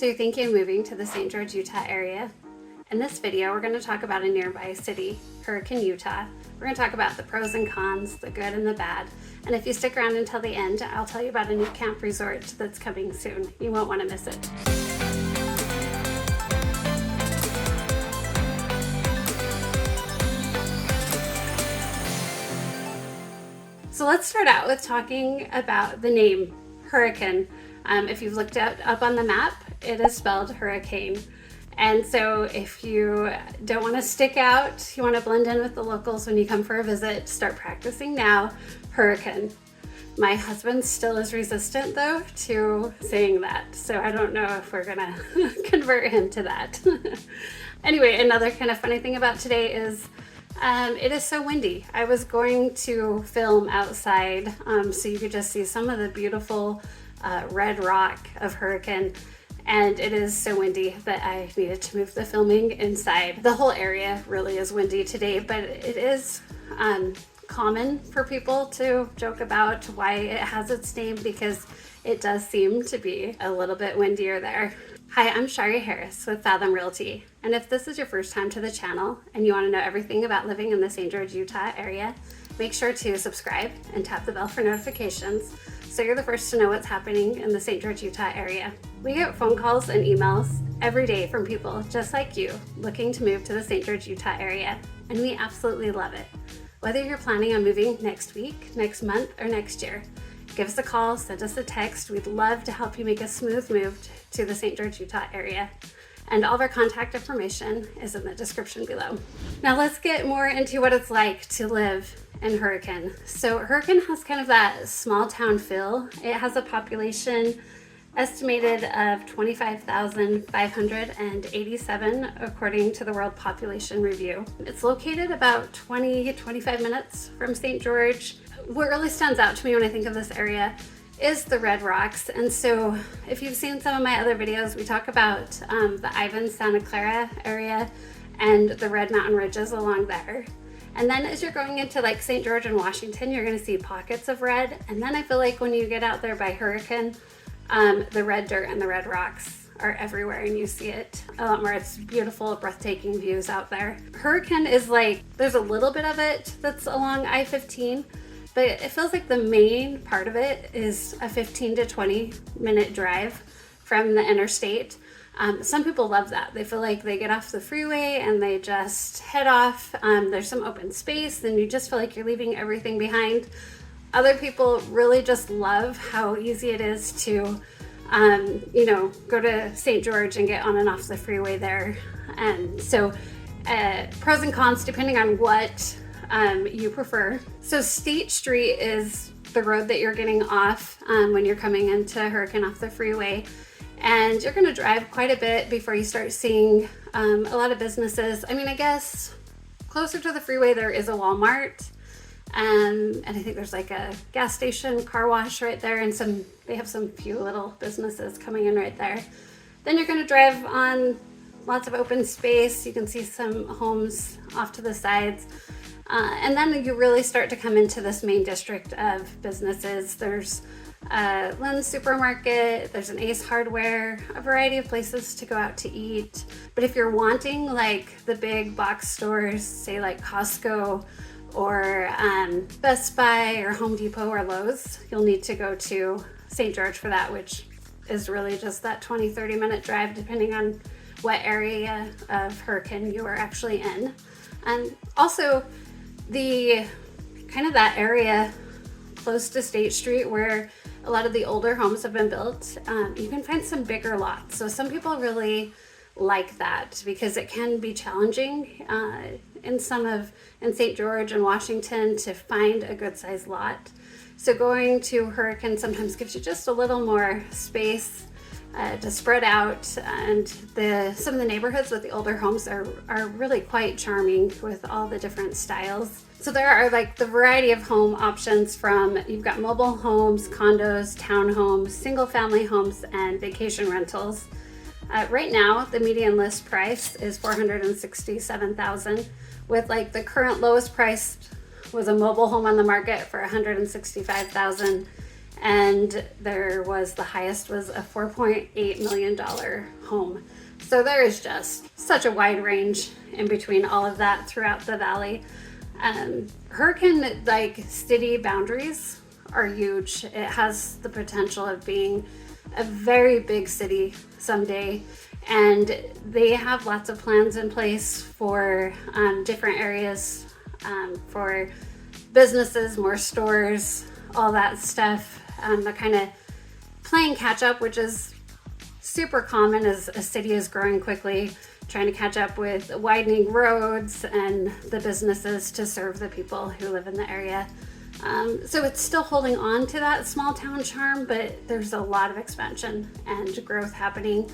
So you're thinking of moving to the St. George, Utah area? In this video, we're going to talk about a nearby city, Hurricane, Utah. We're going to talk about the pros and cons, the good and the bad. And if you stick around until the end, I'll tell you about a new camp resort that's coming soon. You won't want to miss it. So let's start out with talking about the name Hurricane. If you've looked up on the map, it is spelled hurricane. And so if you don't want to stick out, you want to blend in with the locals when you come for a visit, start practicing now, hurricane. My husband still is resistant though to saying that, so I don't know if we're gonna convert him to that. Anyway, another kind of funny thing about today is it is so windy. I was going to film outside so you could just see some of the beautiful red rock of Hurricane, and it is so windy that I needed to move the filming inside. The whole area really is windy today, but it is common for people to joke about why it has its name, because it does seem to be a little bit windier there. Hi, I'm Shari Harris with Fathom Realty, and if this is your first time to the channel and you want to know everything about living in the St. George, Utah area, make sure to subscribe and tap the bell for notifications so you're the first to know what's happening in the St. George, Utah area. We get phone calls and emails every day from people just like you looking to move to the St. George, Utah area, and we absolutely love it. Whether you're planning on moving next week, next month, or next year, give us a call, send us a text. We'd love to help you make a smooth move to the St. George, Utah area. And all of our contact information is in the description below. Now let's get more into what it's like to live in Hurricane. So Hurricane has kind of that small town feel. It has a population estimated of 25,587 according to the World Population Review. It's located about 20-25 minutes from St. George. What really stands out to me when I think of this area is the red rocks. And so if you've seen some of my other videos, we talk about the Ivan Santa Clara area and the red mountain ridges along there. And then as you're going into like St. George and Washington, you're going to see pockets of red. And then I feel like when you get out there by Hurricane, the red dirt and the red rocks are everywhere, and you see it a lot more. It's beautiful, breathtaking views out there. Hurricane is like, there's a little bit of it that's along I-15, but it feels like the main part of it is a 15 to 20 minute drive from the interstate. Some people love that. They feel like they get off the freeway and they just head off. There's some open space and you just feel like you're leaving everything behind. Other people really just love how easy it is to, go to St. George and get on and off the freeway there. And so pros and cons depending on what you prefer. So State Street is the road that you're getting off when you're coming into Hurricane off the freeway. And you're going to drive quite a bit before you start seeing a lot of businesses. I mean, I guess closer to the freeway there is a Walmart. And I think there's like a gas station, car wash right there, and they have some few little businesses coming in right there. Then you're going to drive on lots of open space. You can see some homes off to the sides. And then you really start to come into this main district of businesses. There's Lynn's Supermarket, there's an Ace Hardware, a variety of places to go out to eat. But if you're wanting like the big box stores, say like Costco or Best Buy or Home Depot or Lowe's, you'll need to go to St. George for that, which is really just that 20-30 minute drive depending on what area of Hurricane you are actually in. And also the kind of that area close to State Street where a lot of the older homes have been built, you can find some bigger lots. So some people really like that because it can be challenging in St. George and Washington to find a good sized lot. So going to Hurricane sometimes gives you just a little more space to spread out, and some of the neighborhoods with the older homes are really quite charming with all the different styles. So there are like the variety of home options you've got mobile homes, condos, townhomes, single family homes, and vacation rentals. Right now, the median list price is $467,000, with like the current lowest price was a mobile home on the market for $165,000, and the highest was a $4.8 million home. So there is just such a wide range in between all of that throughout the valley. Hurricane city boundaries are huge. It has the potential of being a very big city someday, and they have lots of plans in place for different areas, for businesses, more stores, all that stuff. They're kind of playing catch up, which is super common as a city is growing quickly, trying to catch up with widening roads and the businesses to serve the people who live in the area. So it's still holding on to that small town charm, but there's a lot of expansion and growth happening.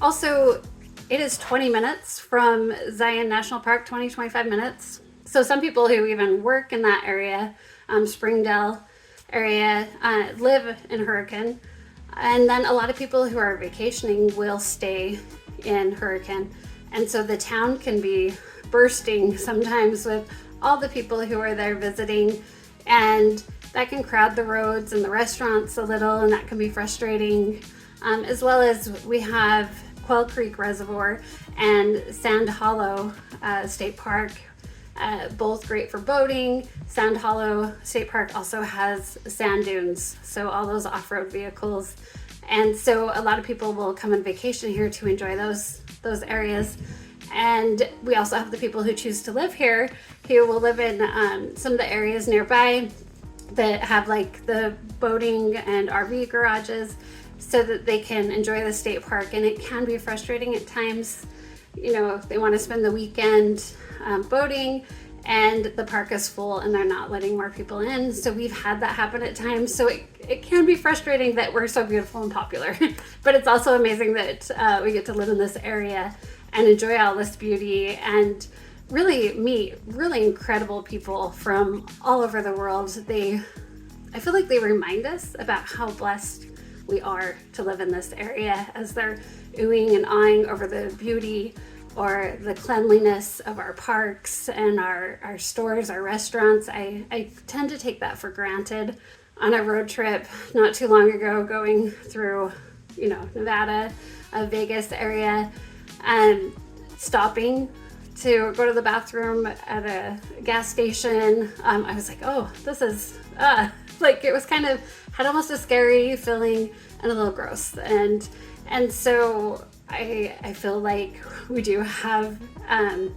Also, it is 20 minutes from Zion National Park, 25 minutes. So some people who even work in that area, Springdale area, live in Hurricane. And then a lot of people who are vacationing will stay in Hurricane. And so the town can be bursting sometimes with all the people who are there visiting, and that can crowd the roads and the restaurants a little, and that can be frustrating. As well as we have Quail Creek Reservoir and Sand Hollow State Park, both great for boating. Sand Hollow State Park also has sand dunes, so all those off-road vehicles. And so a lot of people will come on vacation here to enjoy those areas. And we also have the people who choose to live here who will live in some of the areas nearby that have the boating and RV garages, so that they can enjoy the state park. And it can be frustrating at times. They want to spend the weekend boating and the park is full and they're not letting more people in. So we've had that happen at times. So it can be frustrating that we're so beautiful and popular, but it's also amazing that we get to live in this area and enjoy all this beauty and really meet really incredible people from all over the world. I feel like they remind us about how blessed we are to live in this area, as they're oohing and awing over the beauty or the cleanliness of our parks and our stores, our restaurants. I tend to take that for granted. On a road trip not too long ago, going through, Nevada, Vegas area, and stopping to go to the bathroom at a gas station, I was like, oh, this is, it was had almost a scary feeling and a little gross. And so I feel like we do have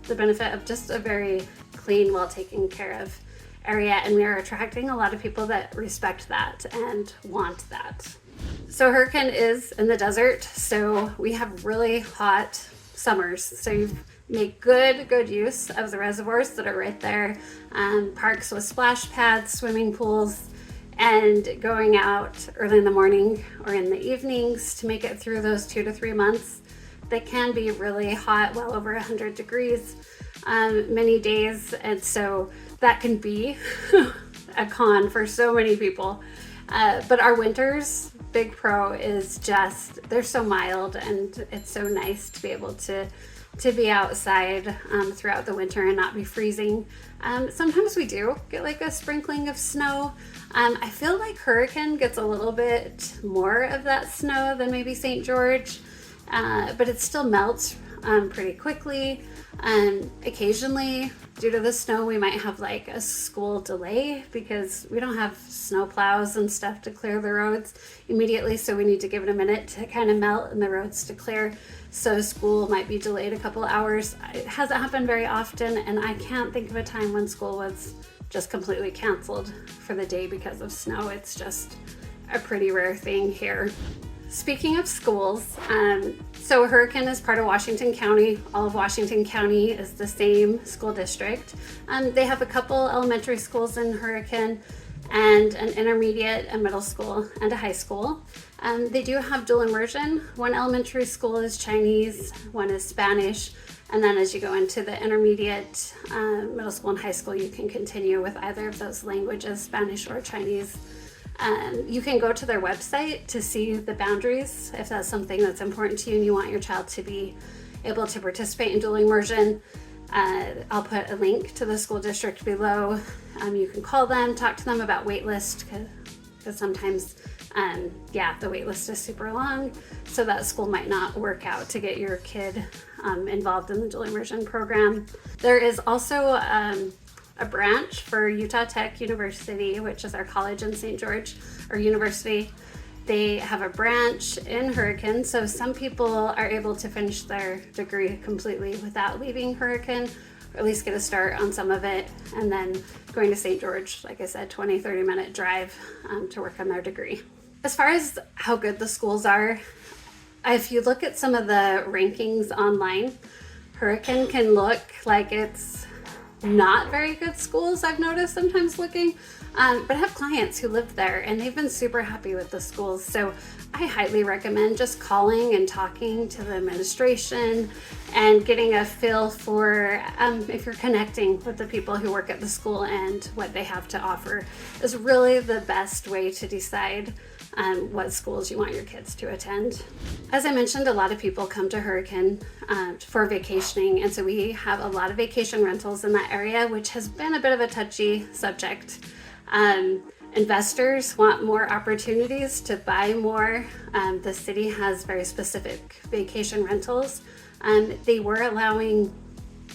the benefit of just a very clean, well taken care of area, and we are attracting a lot of people that respect that and want that. So Hurricane is in the desert, so we have really hot summers. So you make good use of the reservoirs that are right there, parks with splash pads, swimming pools, and going out early in the morning or in the evenings to make it through those 2 to 3 months. They can be really hot, well over 100 degrees, many days, and so that can be a con for so many people. But our winters, big pro is just, they're so mild, and it's so nice to be able to be outside throughout the winter and not be freezing. Sometimes we do get a sprinkling of snow. I feel like Hurricane gets a little bit more of that snow than maybe St. George, but it still melts pretty quickly. Occasionally, due to the snow, we might have a school delay because we don't have snow plows and stuff to clear the roads immediately, so we need to give it a minute to kind of melt and the roads to clear. So school might be delayed a couple hours. It hasn't happened very often, and I can't think of a time when school was just completely canceled for the day because of snow. It's just a pretty rare thing here. Speaking of schools, so Hurricane is part of Washington County. All of Washington County is the same school district. They have a couple elementary schools in Hurricane and an intermediate, a middle school, and a high school. They do have dual immersion. One elementary school is Chinese, one is Spanish, and then as you go into the intermediate, middle school, and high school, you can continue with either of those languages, Spanish or Chinese. You can go to their website to see the boundaries if that's something that's important to you and you want your child to be able to participate in dual immersion. I'll put a link to the school district below. You can call them, talk to them about waitlist, because sometimes, the wait list is super long, so that school might not work out to get your kid involved in the dual immersion program. There is also a branch for Utah Tech University, which is our college in St. George, or university. They have a branch in Hurricane, so some people are able to finish their degree completely without leaving Hurricane, or at least get a start on some of it, and then going to St. George, like I said, 20-30 minute drive to work on their degree. As far as how good the schools are, if you look at some of the rankings online, Hurricane can look like it's not very good schools, I've noticed sometimes looking. But I have clients who live there and they've been super happy with the schools. So I highly recommend just calling and talking to the administration and getting a feel for if you're connecting with the people who work at the school and what they have to offer is really the best way to decide what schools you want your kids to attend. As I mentioned, a lot of people come to Hurricane for vacationing, and so we have a lot of vacation rentals in that area, which has been a bit of a touchy subject. Investors want more opportunities to buy more. The city has very specific vacation rentals. They were allowing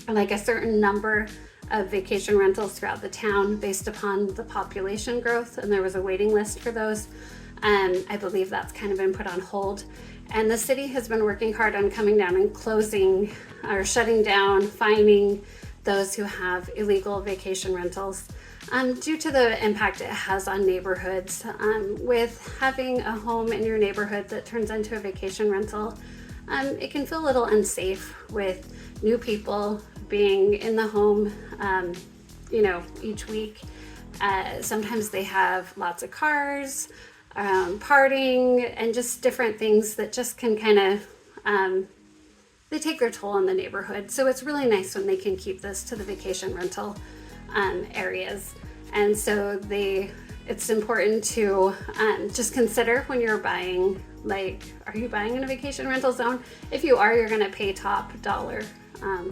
like a certain number of vacation rentals throughout the town based upon the population growth, and there was a waiting list for those. I believe that's kind of been put on hold. And the city has been working hard on coming down and closing or shutting down, fining those who have illegal vacation rentals. Due to the impact it has on neighborhoods. With having a home in your neighborhood that turns into a vacation rental, it can feel a little unsafe with new people being in the home, each week. Sometimes they have lots of cars, partying, and just different things that just can kind of, they take their toll on the neighborhood. So it's really nice when they can keep this to the vacation rental areas. And so it's important to just consider when you're buying, like, are you buying in a vacation rental zone? If you are, you're going to pay top dollar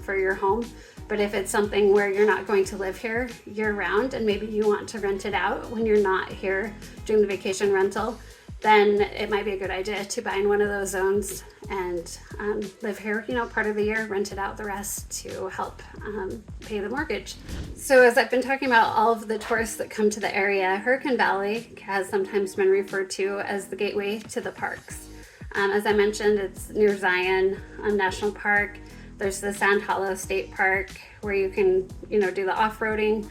for your home. But if it's something where you're not going to live here year round and maybe you want to rent it out when you're not here doing the vacation rental, then it might be a good idea to buy in one of those zones and live here, part of the year, rent it out the rest to help pay the mortgage. So as I've been talking about all of the tourists that come to the area, Hurricane Valley has sometimes been referred to as the gateway to the parks. As I mentioned, it's near Zion National Park. There's the Sand Hollow State Park where you can, do the off-roading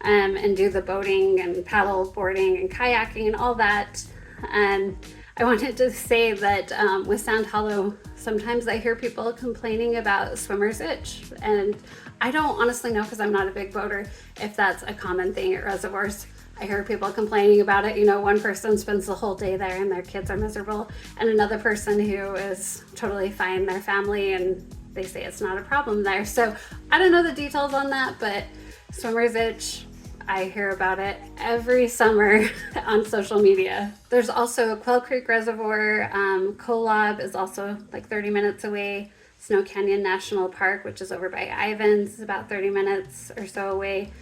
and do the boating and paddle boarding and kayaking and all that. And I wanted to say that with Sand Hollow, sometimes I hear people complaining about swimmer's itch. And I don't honestly know, because I'm not a big boater, if that's a common thing at reservoirs. I hear people complaining about it. One person spends the whole day there and their kids are miserable, and another person who is totally fine, their family, and they say it's not a problem there. So I don't know the details on that, but swimmer's itch, I hear about it every summer on social media. There's also Quail Creek Reservoir. Kolob is also like 30 minutes away. Snow Canyon National Park, which is over by Ivins, is about 30 minutes or so away.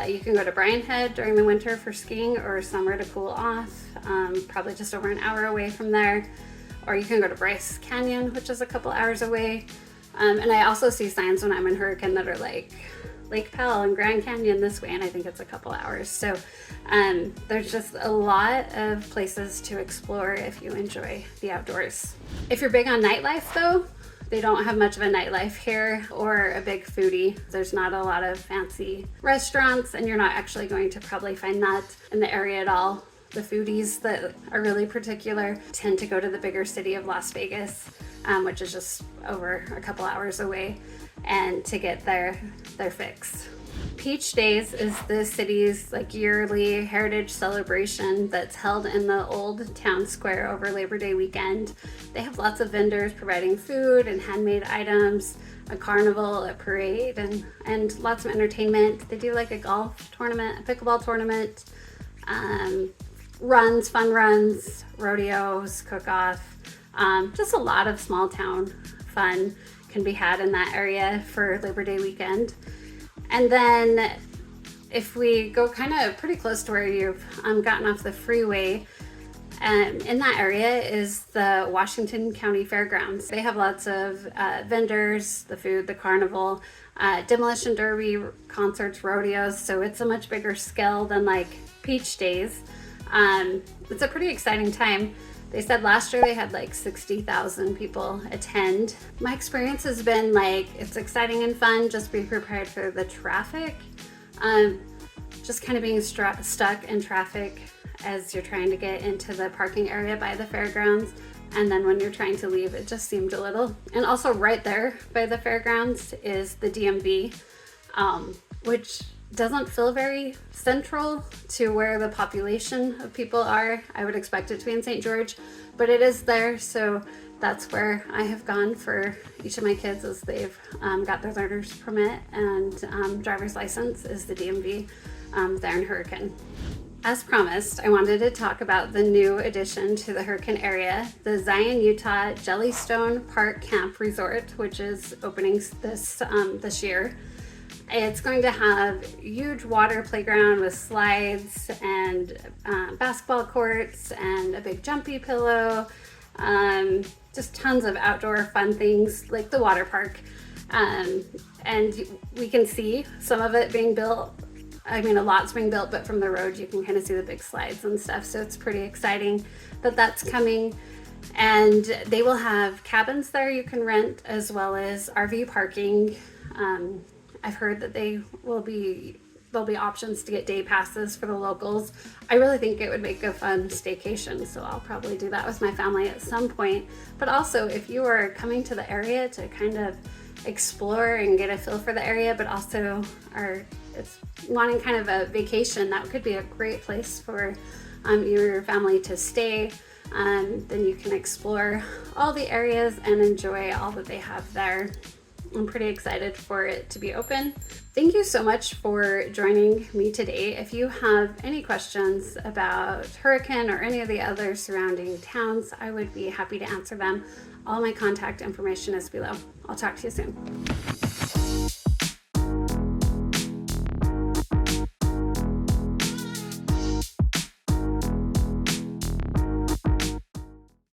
You can go to Bryan Head during the winter for skiing or summer to cool off, probably just over an hour away from there. Or you can go to Bryce Canyon, which is a couple hours away. And I also see signs when I'm in Hurricane that are like Lake Powell and Grand Canyon this way, and I think it's a couple hours. So there's just a lot of places to explore if you enjoy the outdoors. If you're big on nightlife though, they don't have much of a nightlife here, or a big foodie. There's not a lot of fancy restaurants, and you're not actually going to probably find that in the area at all. The foodies that are really particular tend to go to the bigger city of Las Vegas, which is just over a couple hours away, and to get their fix. Peach Days is the city's yearly heritage celebration that's held in the old town square over Labor Day weekend. They have lots of vendors providing food and handmade items, a carnival, a parade, and lots of entertainment. They do a golf tournament, a pickleball tournament, fun runs, rodeos, cook-off. Just a lot of small town fun can be had in that area for Labor Day weekend. And then If we go kind of pretty close to where you've gotten off the freeway, in that area is the Washington County Fairgrounds. They have lots of vendors, the food, the carnival, demolition derby, concerts, rodeos. So it's a much bigger scale than like Peach Days. It's a pretty exciting time. They said last year they had like 60,000 people attend. My experience has been like, it's exciting and fun. Just be prepared for the traffic. Just kind of being stuck in traffic as you're trying to get into the parking area by the fairgrounds. And then when you're trying to leave, it just seemed a little. And also right there by the fairgrounds is the DMV, which doesn't feel very central to where the population of people are. I would expect it to be in St. George, but it is there. So that's where I have gone for each of my kids as they've got their learner's permit and driver's license is the DMV there in Hurricane. As promised, I wanted to talk about the new addition to the Hurricane area, the Zion, Utah Jellystone Park Camp Resort, which is opening this year. It's going to have a huge water playground with slides and basketball courts and a big jumpy pillow, just tons of outdoor fun things like the water park. And we can see some of it being built. I mean, a lot's being built, but from the road you can kind of see the big slides and stuff. So it's pretty exciting that that's coming. And they will have cabins there you can rent, as well as RV parking. I've heard that there'll be options to get day passes for the locals. I really think it would make a fun staycation, so I'll probably do that with my family at some point. But also, if you are coming to the area to kind of explore and get a feel for the area, but also it's wanting kind of a vacation, that could be a great place for your family to stay. Then you can explore all the areas and enjoy all that they have there. I'm pretty excited for it to be open. Thank you so much for joining me today. If you have any questions about Hurricane or any of the other surrounding towns, I would be happy to answer them. All my contact information is below. I'll talk to you soon.